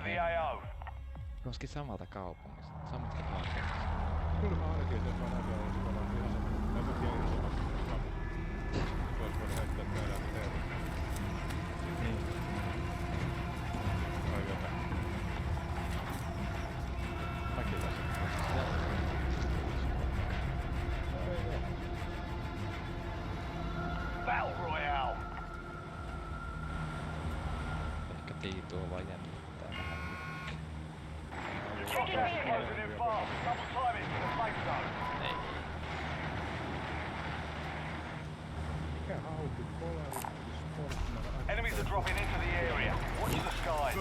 the AO. Koski samalta kaupungista, samasta kaupungista. Kyllä mä ainakin, että mä näin vielä sitä vaan ihan sen. En mä tiedä ihan samasta. Se olisi voinut heittää täällä teille. Niin. Ai jotain. Mäkin tässä. Battle Royale. Ehkä Tiitua vaan jännittää vähän. Gas is closing in fast. Double time it to the safe zone. Ei. Mikä hauki Polaris Sportsman? Enemies are dropping into the area. Watch the skies.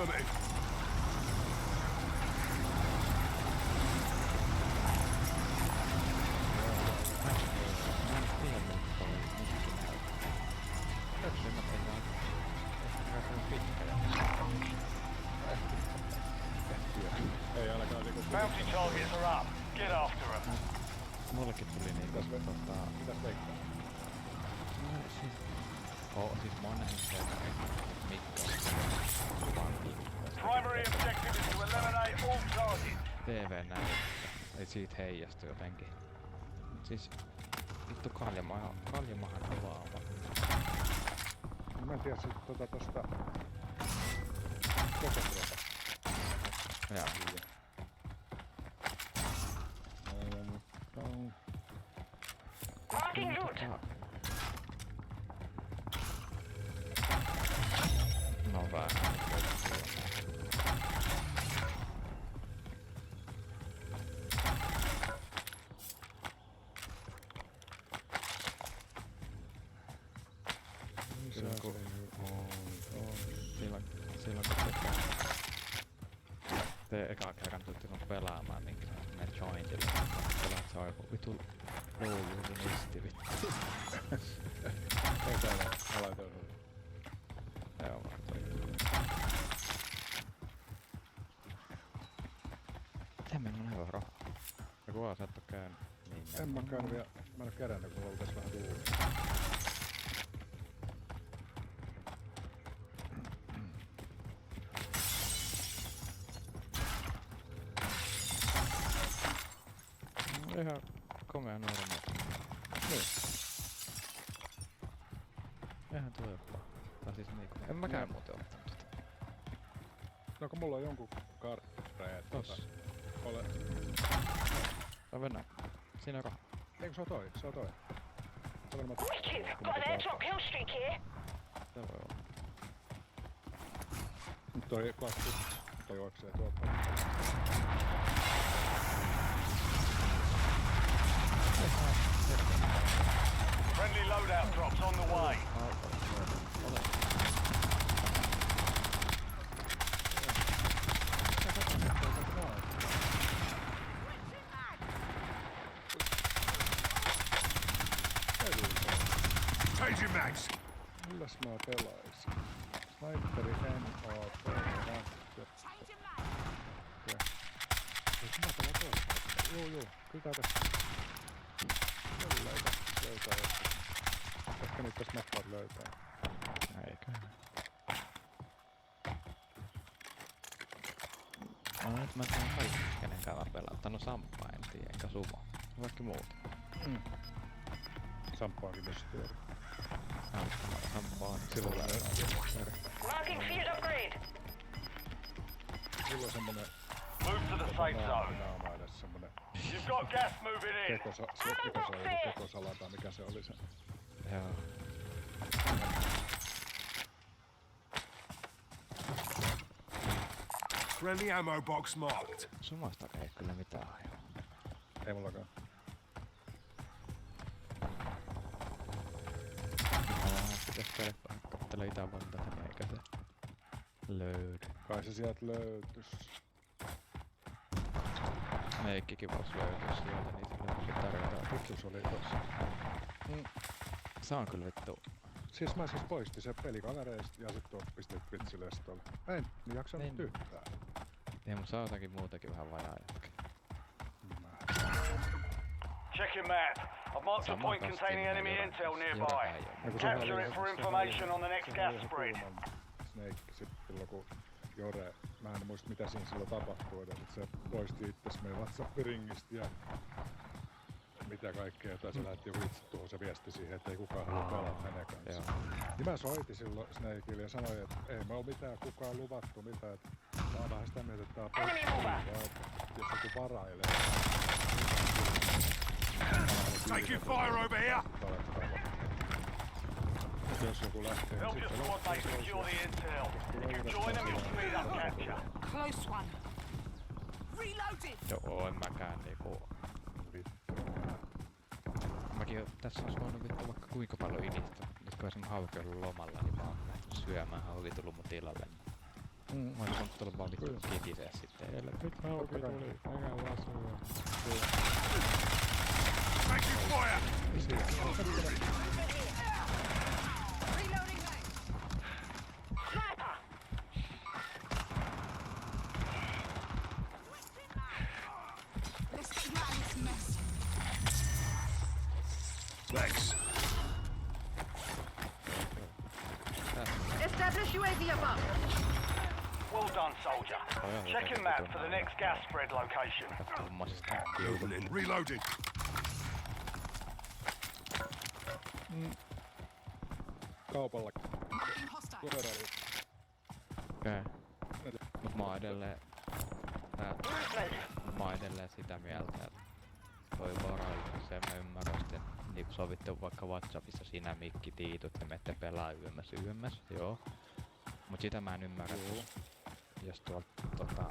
Ei ainakaan niinku... Bounty targets are up. Get after them. Mullekin tuli niinku Mitäs veikkaa? Siis mä oon nähnyt sieltä Mikko. Primary objective is to eliminate all targets. TV-näytettä. Ei siitä heijastu jotenkin. Siis... Vittu kaljamahan avaava. Mä en tiedä sit tosta... Kokotrota. Jaa. Marking route. No vähän. Silloin kun te eka kerran tulitte sun pelaamaan, niin ne jointille. Pelaat saa joku vitu loujunisti vittu. Ei täällä alaitoilla. Joo vaan toi. Miten meillä on aivan rahaa? Ja kuva sä et oo käynyt? Niin, En mä käynyt vielä. Mä en oo kerännyt, kun mulla oltais vähän tuuli. Ihan komea nuori mies. Niin. Eihän tuo joku. Tai siis niinku. En mäkään muuten ottanut sitä. No kun mulla on jonkun kartreet. Tossa. Ole. Mä mennään. Siinä on rahaa. Eikö se on toi? Se on toi. Wicked! Got an airdrop kill streak here. Se voi olla. Nyt toi klassi. Toi juoksee tuolta. Friendly loadout drops on the way. Changing mags! Milläs mä pelaisin? Sniperi MAP. Eikö mä pelaa toi? Joo. Kyllä tää tässä. Kyllä ei tässä löytää joskus. Ehkä niitä tässä mappaat löytää. Eikö? No nyt mä teen kaikki, kenen kanssa pelata. No Samppa en tiedä, enkä Sumo. Vaikka muuta. Samppaakin tässä tiedä. Samppa on Silloin Marking field upgrade. Silloin semmonen Move to the safe zone. naama edes semmonen You've got gas moving in. tekosala tai mikä se oli se. Joo. Friendly ammo box marked. Sumasta ei kyllä mitään hajua. Ei mullakaan. Pitäis käydä kattele Itävaltaa, eikä se löydy. Kai se sieltä löytys. Meikkikin vois löytyä sieltä, niin se löytyy tarjotaan. Vittu se oli tossa. Se on kyllä vittu. Siis mä siis poistin sen pelikavereista ja sit tuon pistin vitsilestolle. Mä en jaksanut yhtään. Ei mun saa jotakin muutakin vähän vajaa jätkä. Check your map. I've marked a point containing enemy intel nearby. Capture it for information on the next gas spread. Snake sit silloin kun Jore mä en muista mitä siinä silloin tapahtuu edes, että se poisti itses meidän WhatsApp-ringistä ja mitä kaikkea, tai se lähetti joku itse tuohon se viesti siihen, että ei kukaan halua pelata hänen kanssaan. Niin mä soitin silloin Snakeille ja sanoin, että ei me oo mitään kukaan luvattu mitään, että mä oon vähän sitä mieltä, että tää on peliä, vaan että jos joku varailee. Taking fire over here! Jos joku lähtee, Help niin your sit se squad mate secure the intel. If you join them, you'll speed up capture. Close one. Reloaded. Joo, en mäkään niinku... Mäkin tässä olisi voinut vittu vaikka kuinka paljon inistä. Nyt kun esimerkiksi Hauki on ollut lomalla, niin mä oon lähtenyt syömään. Hauki tullut mun tilalle. Mä oon voinut tulla vaan vittu kitisee sitten. Nyt Hauki tuli, mäkään vaan syö. Taking fire! Reloading line. Sniper. Let's get out of this mess. Thanks. Establish UAV above. Well done, soldier. Check your map for the next gas spread location. Tuommoisesta Moving in. Reloading. Kaupalla Marking hostile. koderalla. Okei. Mut mä oon edelleen... Mä oon edelleen sitä mieltä, että toi varailu, se mä ymmärrän sitten niinku sovittu vaikka WhatsAppissa sinä Mikki Tiitut ja mette pelaa yömmäs, joo. Mut sitä mä en ymmärrä, jos tuolta tää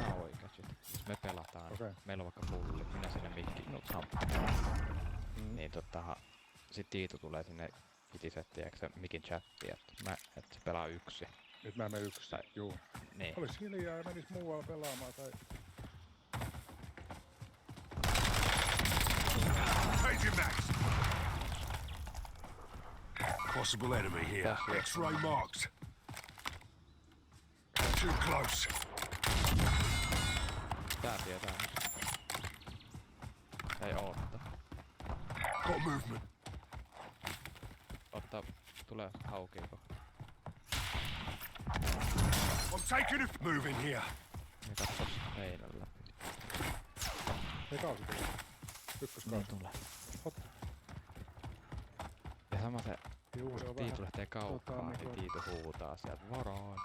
on oikeas sit. Jos me pelataan, meillä on vaikka pulli, minä sinne Mikki, niin sit Tiitu tulee sinne itisettiäksä Mikin chattiin, että se pelaa yksi. Nyt mä menen yksin, juu. Niin. Olis hiljaa ja menis muualla pelaamaan tai... Changing mags. Possible enemy here. X-ray marked. Too close. Tää tietää. Ei ootta. Got movement. Tulee Haukiiko. I'm taking it. Moving here. Ja katsos seinän läpi. Ei kausi tuli. Ykköskausi. Tulee. Ja sama se, Juu, se on Tiitu vähän... lähtee kauppaan, niin Tiitu huutaa sieltä varoin.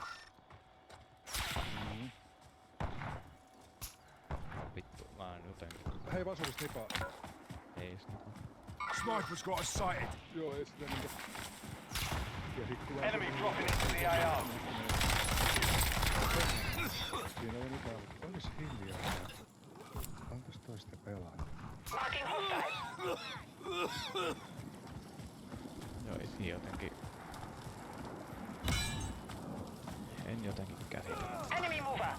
Vittu, mä oon jotenkin... Hei, vaan sulis nipaa. Ei snipa. Sniper's got us sighted. Joo, ei sitä niitä... Ja sit tulee... Enemy dropping into the AR. Siinä ei mitään, mutta olis hiljaa. Onpas toista pelaa. Marking hostile. Joo, ei siinä jotenkin... En jotenkin käsitä. Enemy mover.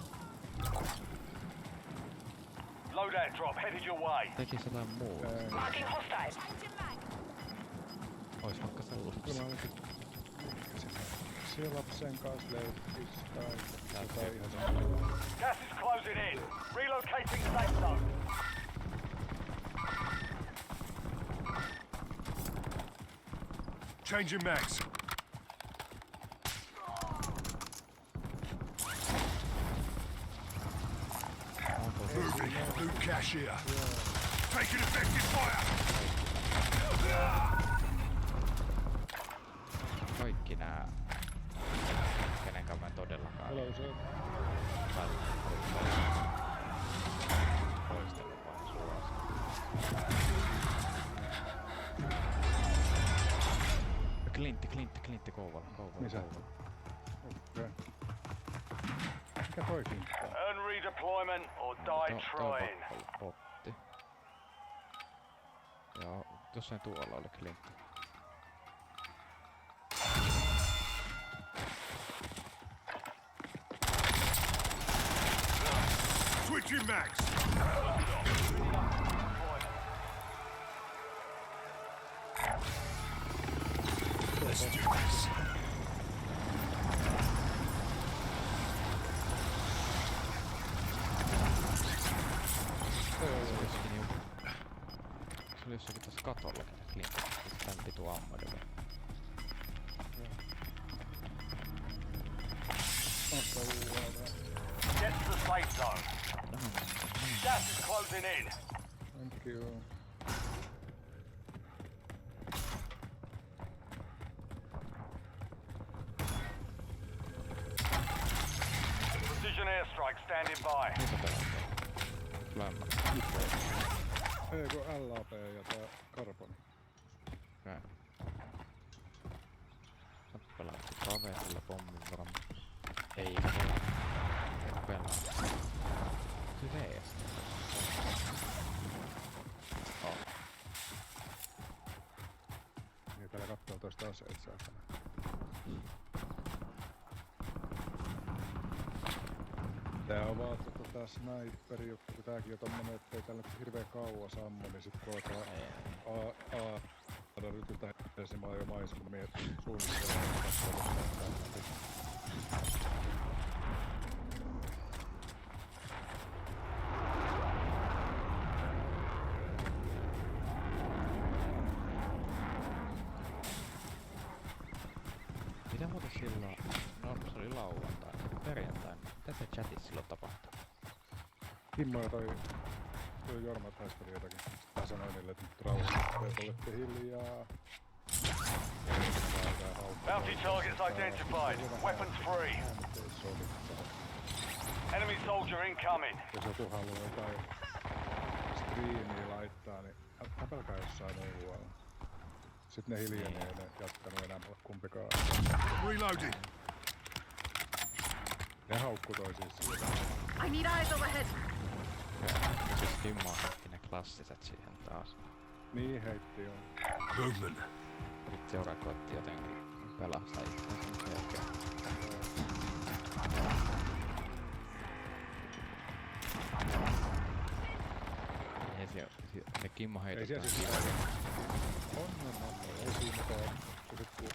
Loadout drop headed your way. Tekis jotain muuta. Marking hostile. Changing mag. Ois vaikka sellaista. Kyllä mä olisin... Siellä sen kanssa löytyis tai jotain ihan semmoinen. Gas is closing in. Relocating safe zone. Changing mags. Moving. New cash here. Taking effective fire. Kaikki nää... Kenenkaan mä en todellakaan... Hello, se... Toistelu vain suoraan. Klintti, Kouvola. Missä? Okei. Mikä toi kinttää? Earn redeployment or die trying. Otti. Joo, jossain tuolla oli Klintti. Switching mags. Let's do this. Se oli jossakin tossa katollakin se Klintti. Tän vitu ammadelle. Asta UAV. Get to the safe zone. Gas is closing in. Thank you. Precision airstrike standing by. Mitä pelataan? Lämmä. Ei kun LAP ja tää Carbon. Okei. Sä pelaat kaverilla pommin varmaan. Ei pelaa. Ei pelaa. Hyveestä. Oh. Niin täällä kattoo toista aseet saatana. Tää on vaan tää sniperi juttu, kun tääkin on tommonen, ettei täällä nyt hirveen kauas ammu, niin sit kootaan saada rytyltä hesimaa jo maisema mietin suunnittelua. Mitä muuten silloin? No se oli lauantaina, perjantaina. Mitä se chatissa silloin tapahtui? Kimmo ja toi Jorma taisteli jotakin. Mä sanoin niille, että nyt rauhoittaa, että olette hiljaa. Bounty targets identified. Weapons free. Enemy soldier incoming. Jos joku haluaa jotain striimiä laittaa, niin häpälkää jossain muualla. Sitten ne hiljenee ja ne jatkanut enää kumpikaan. Reloading. Ne haukku toisiin siitä. I need eyes overhead. Siis Kimmo heitti ne klassiset siihen taas. Niin heitti joo. Movement. Sitten seura koitti jotenkin pelastaa itseänsä sen jälkeen. Ei se Kimmo heitti. Ei siellä siis ei siinä mitään. Sit kun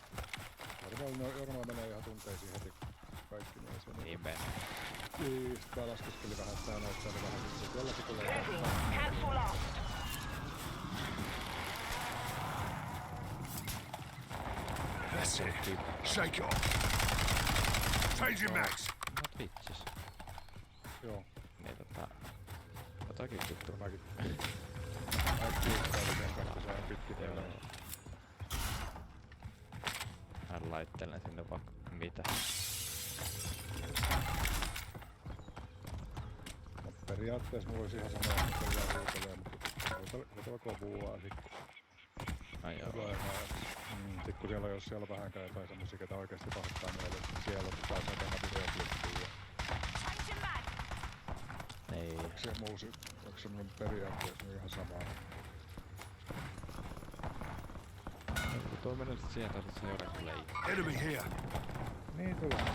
Jorma menee ihan tunteisiin heti kaikki niin se. Niin meni. Niin, sit tää laskeskeli vähän, tää näyttää vähän sit, että jollakin tulee Cancel last. That's it. Shake it off. Changing max. Not vitsis. Joo, Niin jotakin tuttu. mäkin. Kaikki yhtäällä sen kanssa saa pitkitellä. Hän laittelen sinne vaikka mitä. No, periaatteessa mulla olisi ihan sama, että se huutelee, mutta huutelako puuaa sit. Ai joo. Sit kun siellä on, jos siellä on vähänkään jotain semmosia, ketä oikeesti pahoittaa mieleen, niin siellä on taas näitä videoklippiä. Ei. Se muusi, onko semmonen periaatteessa ihan samaa? Tuo menee sit siihen taas, että seuraa kyllä ei. Enemy here. Niin tulee.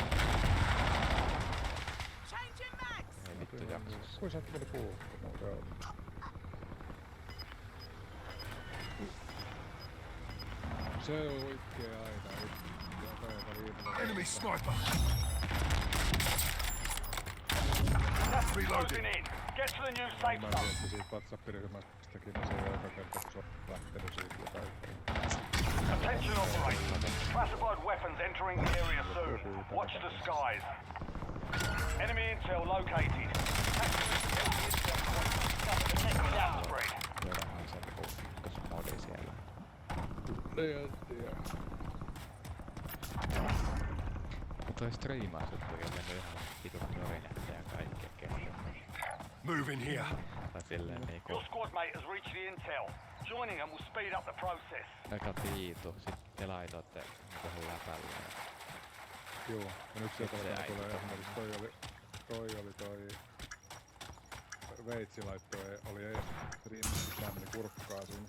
Ei vittu jaksa. Kui sä oot mennyt puuttumaan, joo. Se on itkee aina. Enemy sniper. Gas is Reloading. closing in. Get to the new safe Mä zone. mietin siitä WhatsApp-ryhmästäkin, niin se on joka kerta, kun se on lähtenyt siitä ja kaikkea. Attention operators. Classified weapons entering the area soon. Watch the skies. Enemy intel located. Gas spread. Jollain se ykkösmodi siellä. Mutta toi striimausjuttu on mennyt ihan vitun jorinetta ja kaikkea kertaa. Moving here. Tai silleen niinku... Your squad mate has reached the intel. Joining them will speed up the process. Aika viitu, sit te laitoitte tuohon läpälle. Joo, ja nyt sieltä Se äiti tulee tuohon. esimerkiksi toi Veitsi laittoi, oli streamissa tämmönen kurkkaa sun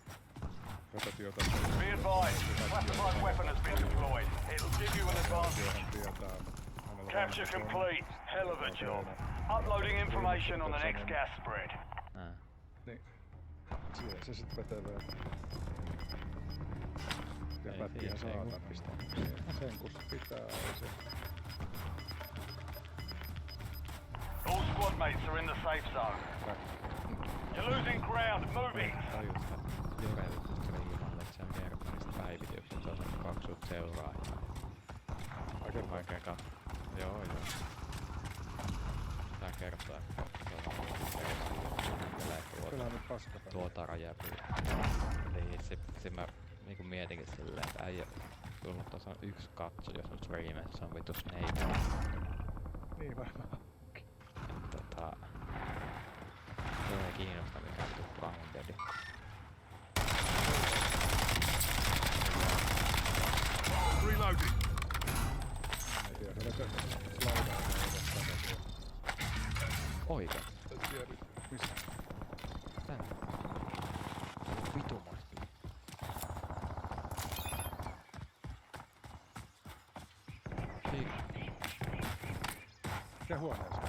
rotatiota. Be advised, classified weapon has been deployed. It'll give you an advantage. Hän tietää. Hänellä Capture varmasti on- complete. Hell of a job. Uploading information on the next gas spread. Niin. Siihen se sit vetelee. Ja Ei pätkiä siinä, ei saatana. kuppista. Sen kun se pitää, ei se. All squad mates are in the safe zone. You're losing ground. Moving. Tajutko Jorelta striimalle, että se on Germanista päivityksen, se on 2 seuraajaa. Aika Vaikea Joo. paskapeli. tuota rajapyy. Eli se mä niinku mietinkin silleen, että äijä, sulla tuossa on yksi katso, jos on streamissa, se on vittu Snake. Niin varmaan. Se ei kiinnosta mikään vittu Groundedi. Reloading. En tiedä, se on slaidaa edes takaisin. Oikein. En tiedä, mistä. Tänne. Vitumasti. Mikä huoneessa?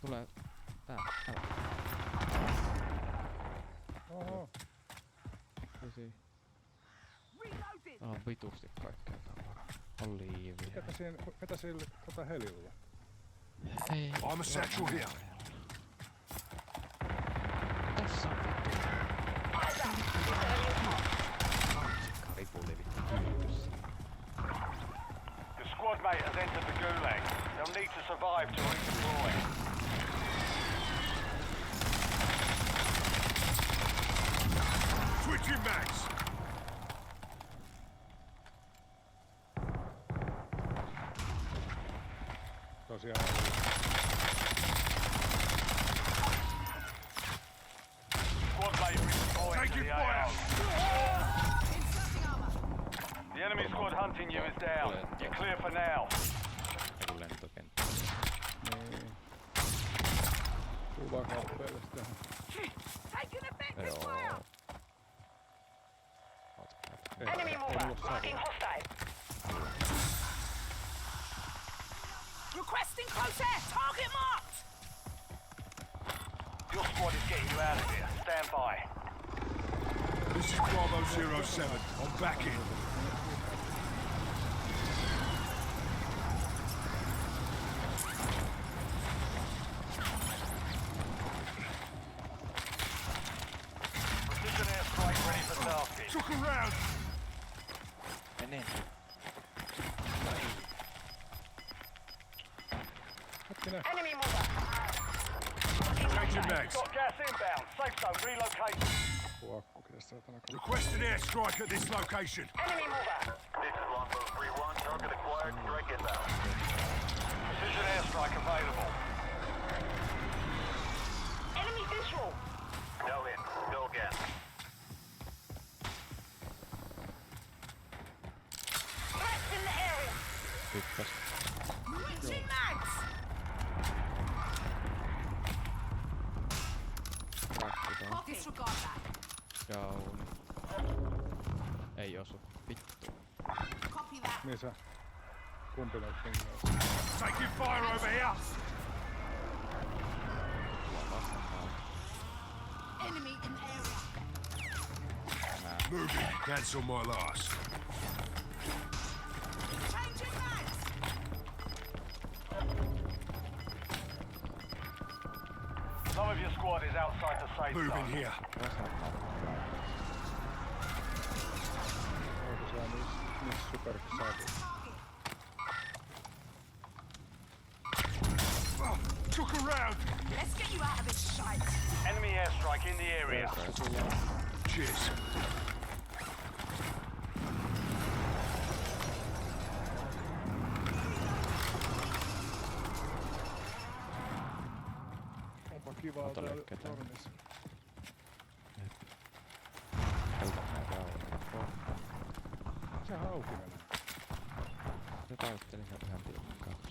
Tulee tää. Oho. Pysy. On vitusti kaikkea tavaraa. On liiviä. Ketä sillä helillä? Ei. I'm a satchel here. Tässä on vittu. Mansikka ripuli vittu kyykyssä. Your squad mate has entered the gulag. They'll need to survive to redeploy. Switching mags. Tosiaan. Squad mate redeploying to Taking the fire. AO. The enemy squad hunting you is down. You're clear for now. Joku lentokenttä. Niin. Kuva kappaleesta tähän. Taking effective Joo. fire! Enemy Ei mover, mulla marking hostile. Requesting close air, target marked! Your squad is getting you out of here. Stand by. This is Bravo 07. I'm back in. Precision airstrike ready for tasking. Look around. Mene. Hetkinen. Enemy mover. Changing mags. Got gas inbound. Safe zone relocated. Kuokku, ketä saatana kautta. Request an airstrike at this location. Enemy mover. This is Longbow 3-1. Target acquired. Strike inbound. Precision airstrike available. Enemy visual. Go in. Go again. Threats in the area. Tykkäs. Switching mags. Katsotaan. Disregard that. Joo. Ei osu. Vittu. Copy that. Missä? Kumpi noit pingoista? Taking fire over here. Enemy in area. Moving. Cancel my last. Changing mags. Some of your squad is outside the safe Moving zone. here. Oiko se niissä supersaatu? Look around. Let's get you out of this shite. Enemy airstrike in the area. Cheers. Onpa kivaa Ota täällä leikkeitä. tornissa. Sehän auki menee. Se tavoitteli sen yhden pilkun kanssa.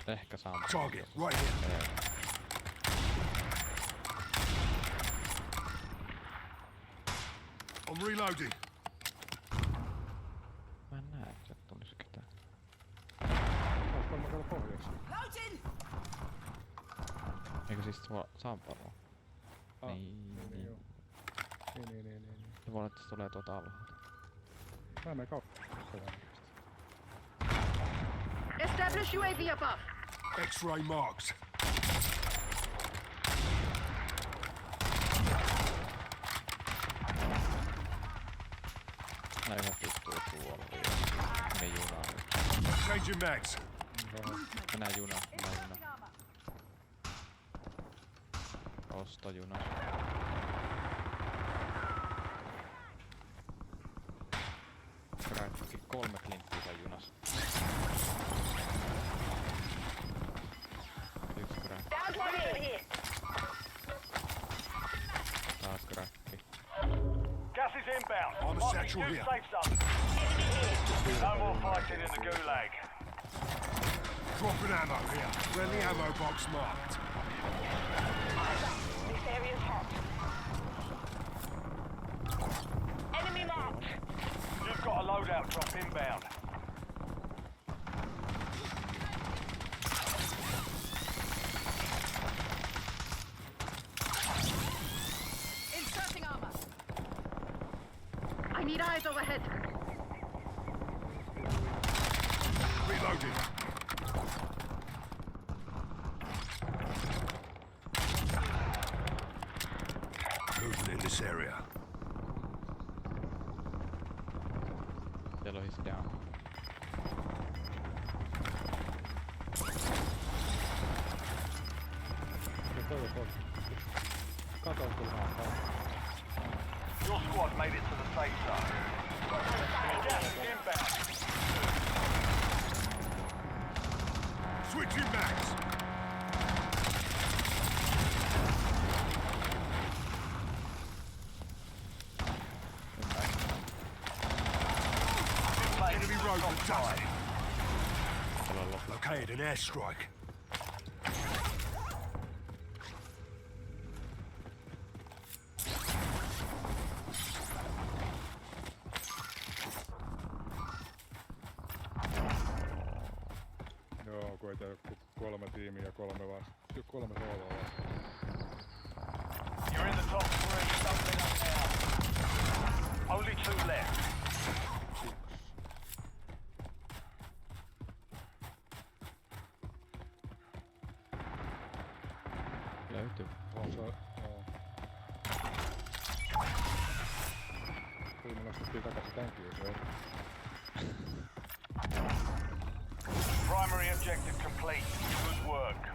Ehkä saan. Target right here. I'm reloading. Mä en näe, että sieltä tulisi ketään. Ois varmaan täällä pohjassa. Loading. Eikö siis tuolla Sampaloa? Niin. Niin joo. Niin. Se voi olla, että se tulee tuolta alhaalta. Mä menen kauppaan. Establish UAV above. X-ray marks. Nää ihan vittuu tuolla. Ne junaa nyt. Changing mags. Mennään juna. Ostojuna. Kräkki 3 klinttiä junas. Yksi kräkki. Downed one here. Taas kräkki. Gas is inbound. On the Marking satchel new here. safe zone. No more fighting in the gulag. Dropping ammo here. Friendly ammo box marked. This area's hot. Enemy marked. You've got a loadout drop inbound. Inserting armor. I need eyes overhead. Reloading. Movement in this area. Yellow is down. Ja toi on katon kulmaa. Your squad made it to the safe zone. Gas is inbound. Switching mags. Enemy road done. Located an airstrike. Joo, kun ei tää 3 tiimiä ja 3 sooloa vasta. You're in the top 3. Doubling up now. Only 2 left. Löytyy. On se, joo. Kyllä me nostettiin takaisin tänkin, se on. Primary objective complete. Good work.